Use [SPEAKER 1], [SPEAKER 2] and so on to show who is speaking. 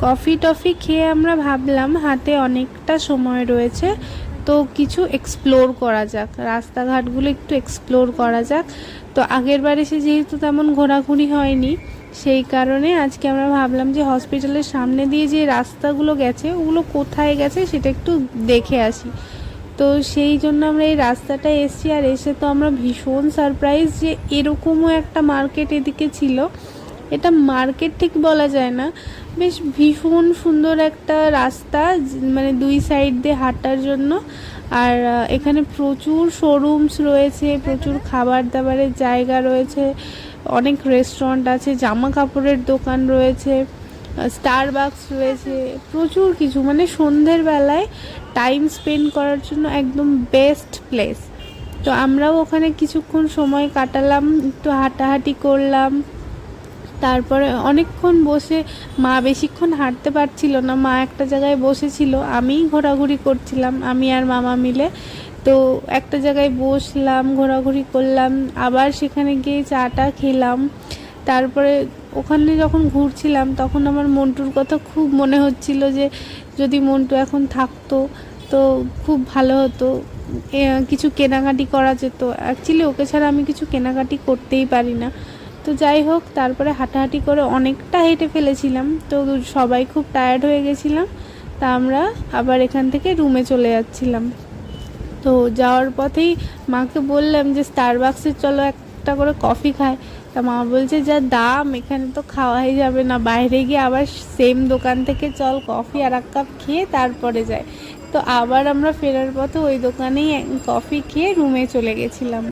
[SPEAKER 1] Coffee toffee খেয়ে আমরা ভাবলাম হাতে অনেকটা সময় রয়েছে, তো কিছু এক্সপ্লোর করা যাক, রাস্তাঘাটগুলো একটু এক্সপ্লোর করা যাক। তো আগের বার এসে যেহেতু তেমন ঘোরাঘুরি হয়নি, সেই কারণে আজকে আমরা ভাবলাম যে হসপিটালের সামনে দিয়ে যে রাস্তাগুলো গেছে ওগুলো কোথায় গেছে সেটা একটু দেখে আসি। তো সেই জন্য আমরা এই রাস্তাটা এসেছি, আর এসে তো আমরা ভীষণ সারপ্রাইজ যে এরকমও একটা মার্কেট এদিকে ছিল। এটা মার্কেট ঠিক বলা যায় না, বেশ ভীষণ সুন্দর একটা রাস্তা, মানে দুই সাইড দিয়ে হাঁটার জন্য। আর এখানে প্রচুর শোরুমস রয়েছে, প্রচুর খাবার দাবারের জায়গা রয়েছে, অনেক রেস্টুরেন্ট আছে, জামা কাপড়ের দোকান রয়েছে, স্টারবাকস রয়েছে, প্রচুর কিছু, মানে সন্ধ্যের বেলায় টাইম স্পেন্ড করার জন্য একদম বেস্ট প্লেস। তো আমরাও ওখানে কিছুক্ষণ সময় কাটালাম, একটু হাঁটাহাঁটি করলাম, তারপরে অনেকক্ষণ বসে, মা বেশিক্ষণ হাঁটতে পারছিল না, মা একটা জায়গায় বসেছিল, আমিই ঘোরাঘুরি করছিলাম, আমি আর মামা মিলে। তো একটা জায়গায় বসলাম, ঘোরাঘুরি করলাম, আবার সেখানে গিয়ে চাটা খেলাম। তারপরে ওখানে যখন ঘুরছিলাম তখন আমার মন্টুর কথা খুব মনে হচ্ছিল যে যদি মন্টু এখন থাকতো তো খুব ভালো হতো, কিছু কেনাকাটি করা যেত। অ্যাকচুয়ালি ওকে ছাড়া আমি কিছু কেনাকাটি করতেই পারি না। তো যাই হোক, তারপরে হাঁটাহাঁটি করে অনেকটা হেঁটে ফেলেছিলাম, তো সবাই খুব টায়ার্ড হয়ে গেছিলাম। তা আমরা আবার এখান থেকে রুমে চলে যাচ্ছিলাম। তো যাওয়ার পথেই মাকে বললাম যে স্টারবাক্সে চলো একটা করে কফি খায়। তা মা বলছে যা দাম, এখানে তো খাওয়াই যাবে না, বাইরে গিয়ে আবার সেম দোকান থেকে চল কফি আর এক কাপ খেয়ে তারপরে যাই। তো আবার আমরা ফেরার পথে ওই দোকানেই কফি খেয়ে রুমে চলে গেছিলাম।